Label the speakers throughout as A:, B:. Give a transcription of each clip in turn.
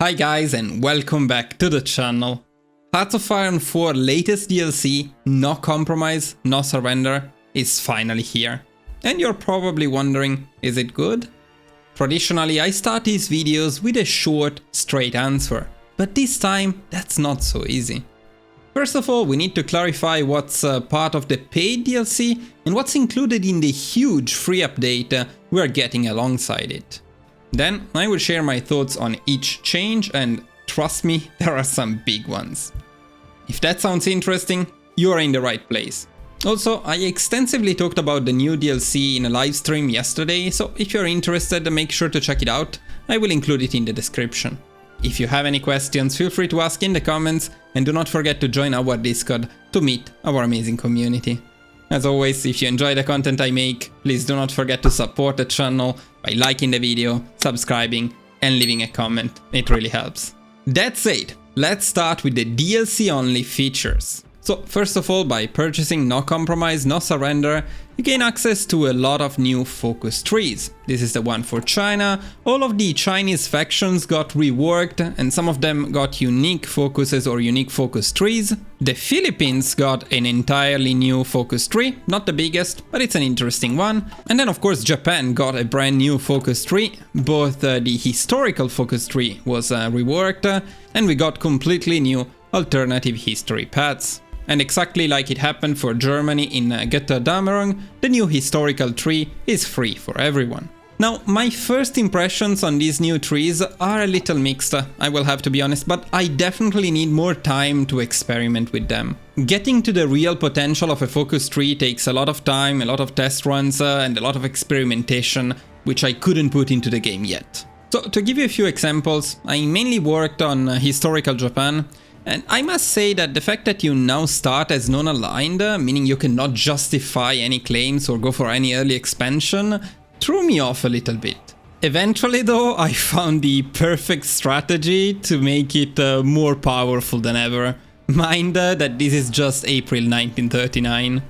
A: Hi guys and welcome back to the channel. HOI4 latest DLC, No Compromise, No Surrender, is finally here. And you're probably wondering, is it good? Traditionally I start these videos with a short, straight answer, but this time that's not so easy. First of all, we need to clarify what's part of the paid DLC and what's included in the huge free update we're getting alongside it. Then I will share my thoughts on each change, and trust me, there are some big ones. If that sounds interesting, you are in the right place. Also, I extensively talked about the new DLC in a live stream yesterday, so if you're interested, make sure to check it out. I will include it in the description. If you have any questions, feel free to ask in the comments, and do not forget to join our Discord to meet our amazing community. As always, if you enjoy the content I make, please do not forget to support the channel by liking the video, subscribing, and leaving a comment. It really helps. That said, let's start with the DLC only features. So first of all, by purchasing No Compromise, No Surrender, you gain access to a lot of new focus trees. This is the one for China. All of the Chinese factions got reworked, and some of them got unique focuses or unique focus trees. The Philippines got an entirely new focus tree, not the biggest, but it's an interesting one. And then of course Japan got a brand new focus tree. Both the historical focus tree was reworked, and we got completely new alternative history paths. And exactly like it happened for Germany in Götterdämmerung, the new historical tree is free for everyone. Now, my first impressions on these new trees are a little mixed, I will have to be honest, but I definitely need more time to experiment with them. Getting to the real potential of a focus tree takes a lot of time, a lot of test runs, and a lot of experimentation, which I couldn't put into the game yet. So, to give you a few examples, I mainly worked on historical Japan. And I must say that the fact that you now start as non-aligned, meaning you cannot justify any claims or go for any early expansion, threw me off a little bit. Eventually though, I found the perfect strategy to make it more powerful than ever. Mind that this is just April 1939.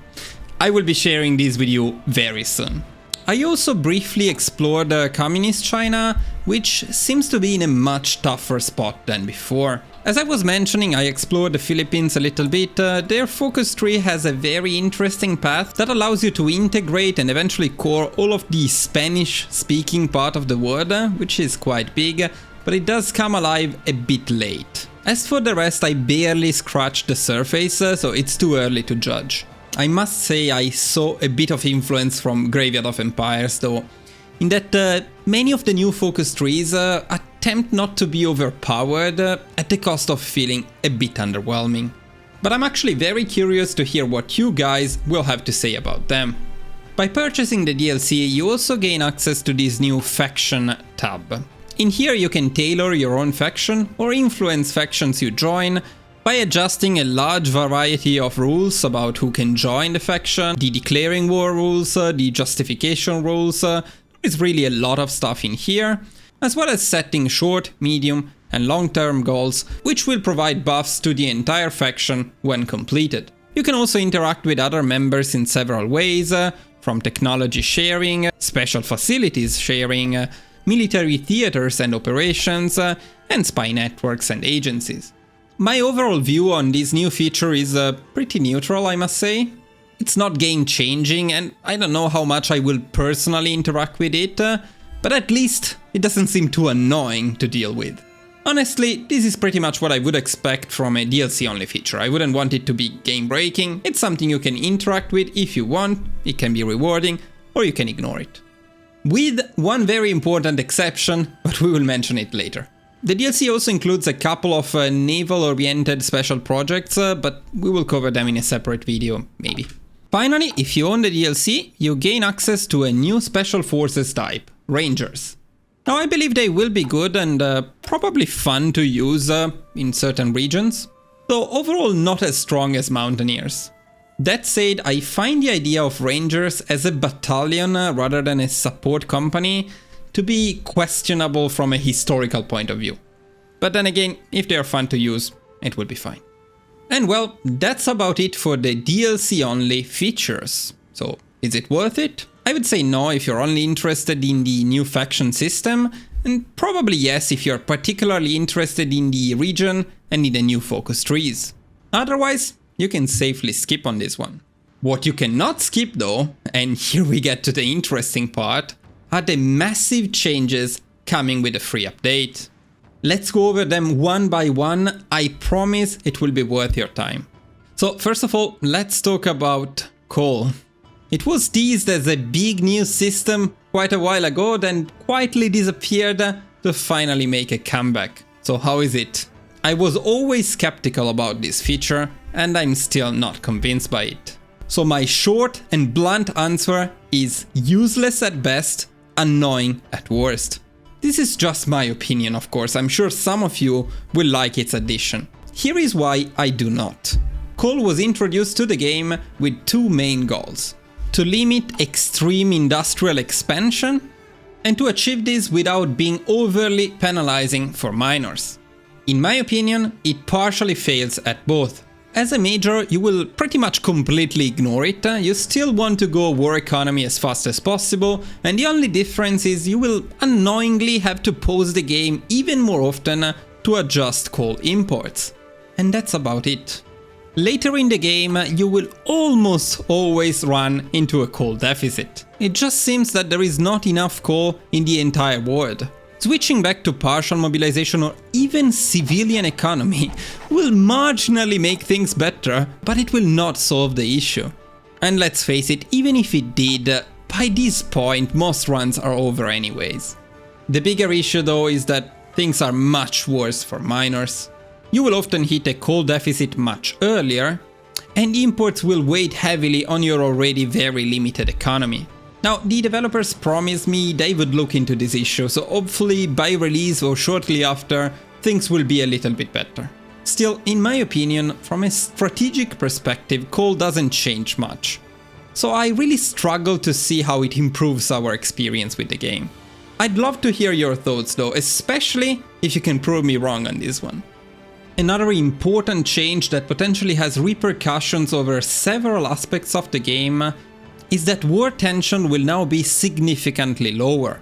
A: I will be sharing this with you very soon. I also briefly explored Communist China, which seems to be in a much tougher spot than before. As I was mentioning, I explored the Philippines a little bit. Their focus tree has a very interesting path that allows you to integrate and eventually core all of the Spanish-speaking part of the world, which is quite big, but it does come alive a bit late. As for the rest, I barely scratched the surface, so it's too early to judge. I must say I saw a bit of influence from Graveyard of Empires though, in that many of the new focus trees attempt not to be overpowered at the cost of feeling a bit underwhelming. But I'm actually very curious to hear what you guys will have to say about them. By purchasing the DLC, you also gain access to this new faction tab. In here you can tailor your own faction or influence factions you join by adjusting a large variety of rules about who can join the faction, the declaring war rules, the justification rules. There is really a lot of stuff in here, as well as setting short, medium and long-term goals, which will provide buffs to the entire faction when completed. You can also interact with other members in several ways, from technology sharing, special facilities sharing, military theaters and operations, and spy networks and agencies. My overall view on this new feature is pretty neutral, I must say. It's not game-changing, and I don't know how much I will personally interact with it, but at least it doesn't seem too annoying to deal with. Honestly, this is pretty much what I would expect from a DLC-only feature. I wouldn't want it to be game-breaking. It's something you can interact with if you want, it can be rewarding, or you can ignore it. With one very important exception, but we will mention it later. The DLC also includes a couple of naval-oriented special projects, but we will cover them in a separate video, maybe. Finally, if you own the DLC, you gain access to a new special forces type, Rangers. Now I believe they will be good and probably fun to use in certain regions, though overall not as strong as Mountaineers. That said, I find the idea of Rangers as a battalion rather than a support company to be questionable from a historical point of view. But then again, if they are fun to use, it will be fine. And well, that's about it for the DLC only features. So, is it worth it? I would say no if you're only interested in the new faction system, And probably yes if you're particularly interested in the region and in the new focus trees. Otherwise, you can safely skip on this one. What you cannot skip though, and here we get to the interesting part, are the massive changes coming with the free update. Let's go over them one by one. I promise it will be worth your time. So first of all, let's talk about coal. It was teased as a big new system quite a while ago, then quietly disappeared to finally make a comeback. So how is it? I was always skeptical about this feature, and I'm still not convinced by it. So my short and blunt answer is useless at best, annoying at worst. This is just my opinion, of course. I'm sure some of you will like its addition. Here is why I do not. Coal was introduced to the game with two main goals: to limit extreme industrial expansion, and to achieve this without being overly penalizing for miners. In my opinion, it partially fails at both. As a major, you will pretty much completely ignore it. You still want to go war economy as fast as possible, and the only difference is you will annoyingly have to pause the game even more often to adjust coal imports. And that's about it. Later in the game, you will almost always run into a coal deficit. It just seems that there is not enough coal in the entire world. Switching back to partial mobilization or even civilian economy will marginally make things better, but it will not solve the issue. And let's face it, even if it did, by this point most runs are over anyways. The bigger issue though is that things are much worse for miners. You will often hit a coal deficit much earlier, and imports will weigh heavily on your already very limited economy. Now, the developers promised me they would look into this issue, so hopefully by release or shortly after, things will be a little bit better. Still, in my opinion, from a strategic perspective, coal doesn't change much. So I really struggle to see how it improves our experience with the game. I'd love to hear your thoughts though, especially if you can prove me wrong on this one. Another important change that potentially has repercussions over several aspects of the game is that war tension will now be significantly lower.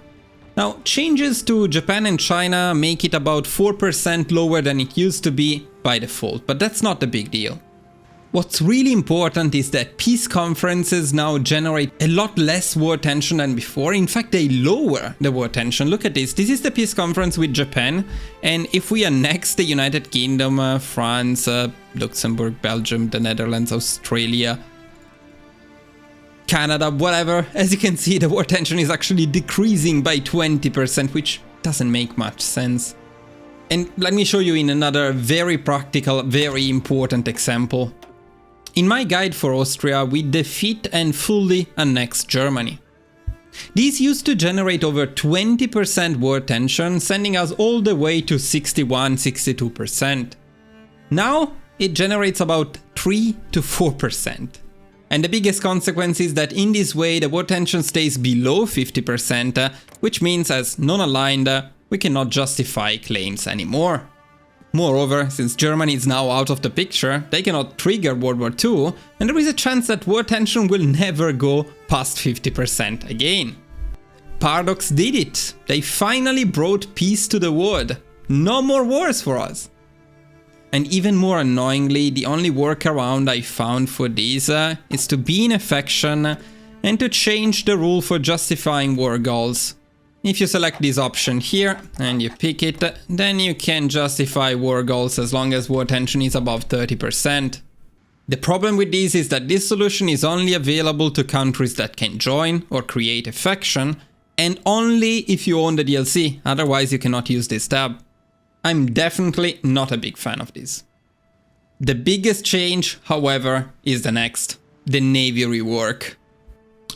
A: Now, changes to Japan and China make it about 4% lower than it used to be by default, but that's not a big deal. What's really important is that peace conferences now generate a lot less war tension than before. In fact, they lower the war tension. Look at this. This is the peace conference with Japan, and if we annex the United Kingdom, France, Luxembourg, Belgium, the Netherlands, Australia, Canada, whatever, as you can see, the war tension is actually decreasing by 20%, which doesn't make much sense. And let me show you in another very practical, very important example. In my guide for Austria, we defeat and fully annex Germany. These used to generate over 20% war tension, sending us all the way to 61–62%. Now it generates about 3 to 4%. And the biggest consequence is that in this way the war tension stays below 50%, which means as non-aligned, we cannot justify claims anymore. Moreover, since Germany is now out of the picture, they cannot trigger World War II, and there is a chance that war tension will never go past 50% again. Paradox did it. They finally brought peace to the world. No more wars for us. And even more annoyingly, the only workaround I found for this is to be in a faction and to change the rule for justifying war goals. If you select this option here and you pick it, then you can justify war goals as long as war tension is above 30%. The problem with this is that this solution is only available to countries that can join or create a faction, and only if you own the DLC, otherwise you cannot use this tab. I'm definitely not a big fan of this. The biggest change, however, is the next: the Navy rework.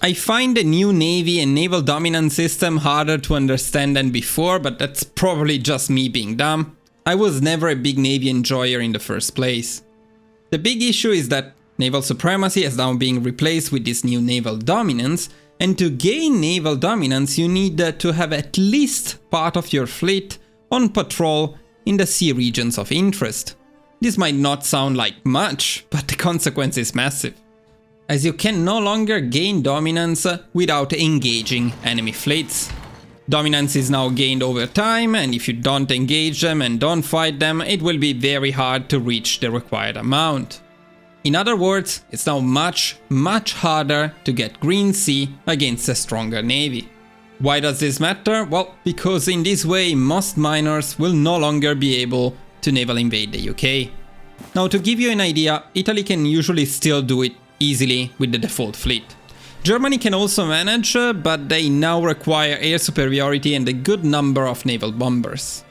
A: I find the new Navy and naval dominance system harder to understand than before, but that's probably just me being dumb. I was never a big Navy enjoyer in the first place. The big issue is that naval supremacy is now being replaced with this new naval dominance, and to gain naval dominance you need to have at least part of your fleet on patrol in the sea regions of interest. This might not sound like much, but the consequence is massive, as you can no longer gain dominance without engaging enemy fleets. Dominance is now gained over time, and if you don't engage them and don't fight them, it will be very hard to reach the required amount. In other words, it's now much harder to get Green Sea against a stronger navy. Why does this matter? Well, because in this way most miners will no longer be able to naval invade the UK. Now, to give you an idea, Italy can usually still do it easily with the default fleet. Germany can also manage, but they now require air superiority and a good number of naval bombers.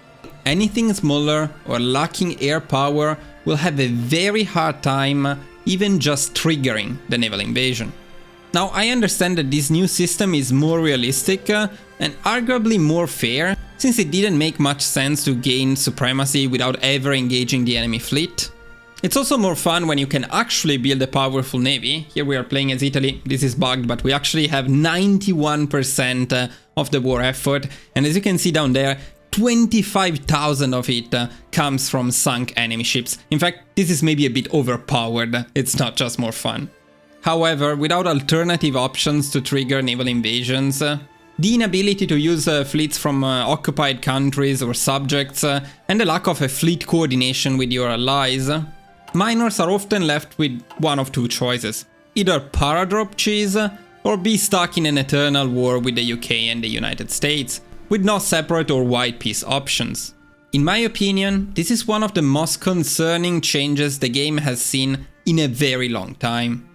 A: Anything smaller or lacking air power will have a very hard time even just triggering the naval invasion. Now, I understand that this new system is more realistic and arguably more fair, since it didn't make much sense to gain supremacy without ever engaging the enemy fleet. It's also more fun when you can actually build a powerful navy. Here we are playing as Italy, this is bugged, but we actually have 91% of the war effort, and as you can see down there, 25,000 of it comes from sunk enemy ships. In fact, this is maybe a bit overpowered, it's not just more fun. However, without alternative options to trigger naval invasions, the inability to use fleets from occupied countries or subjects, and the lack of a fleet coordination with your allies, miners are often left with one of two choices. Either paradrop cheese, or be stuck in an eternal war with the UK and the United States, with no separate or wide peace options. In my opinion, this is one of the most concerning changes the game has seen in a very long time.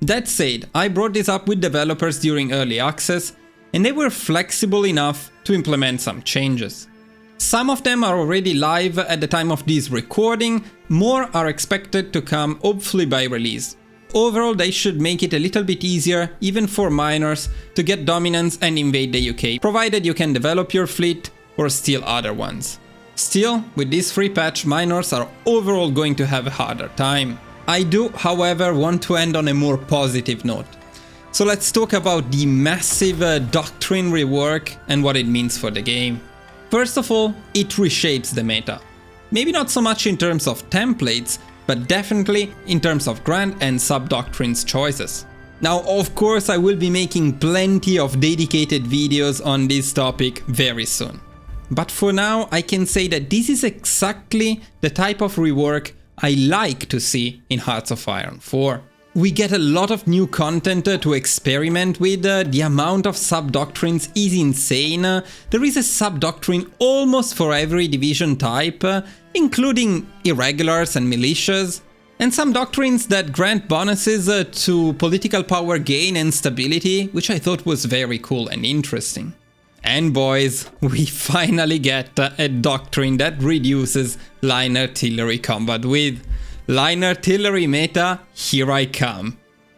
A: That said, I brought this up with developers during early access, and they were flexible enough to implement some changes. Some of them are already live at the time of this recording, more are expected to come hopefully by release. Overall, they should make it a little bit easier, even for miners, to get dominance and invade the UK, provided you can develop your fleet or steal other ones. Still, with this free patch, miners are overall going to have a harder time. I do, however, want to end on a more positive note. So let's talk about the massive Doctrine rework and what it means for the game. First of all, it reshapes the meta. Maybe not so much in terms of templates, but definitely in terms of Grand and Sub-Doctrines choices. Now, of course, I will be making plenty of dedicated videos on this topic very soon. But for now, I can say that this is exactly the type of rework I like to see in Hearts of Iron 4. We get a lot of new content to experiment with, the amount of sub-doctrines is insane, there is a sub-doctrine almost for every division type, including irregulars and militias, and some doctrines that grant bonuses to political power gain and stability, which I thought was very cool and interesting. And boys, we finally get a doctrine that reduces line artillery combat width. Line artillery meta, here I come.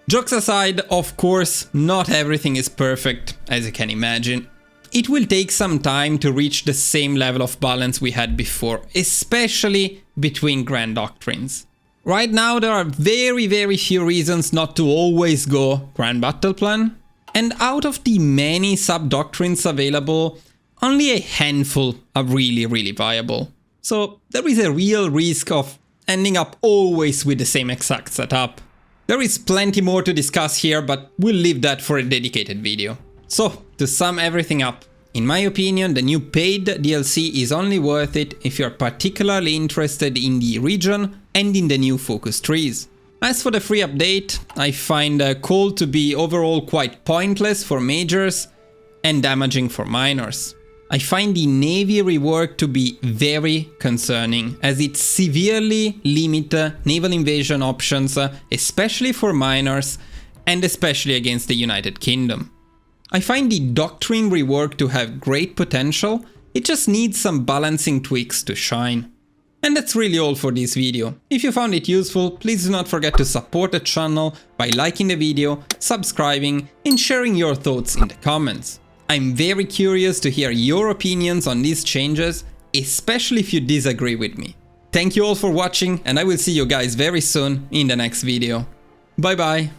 A: Jokes aside, of course, not everything is perfect, as you can imagine. It will take some time to reach the same level of balance we had before, especially between Grand Doctrines. Right now there are very few reasons not to always go Grand Battle Plan, and out of the many sub-doctrines available, only a handful are really viable. So there is a real risk of ending up always with the same exact setup. There is plenty more to discuss here, but we'll leave that for a dedicated video. So, to sum everything up, in my opinion, the new paid DLC is only worth it if you're particularly interested in the region and in the new focus trees. As for the free update, I find Cold to be overall quite pointless for majors and damaging for minors. I find the Navy rework to be very concerning, as it severely limits naval invasion options, especially for minors and especially against the United Kingdom. I find the Doctrine rework to have great potential, it just needs some balancing tweaks to shine. And that's really all for this video. If you found it useful, please do not forget to support the channel by liking the video, subscribing and sharing your thoughts in the comments. I'm very curious to hear your opinions on these changes, especially if you disagree with me. Thank you all for watching, and I will see you guys very soon in the next video. Bye bye!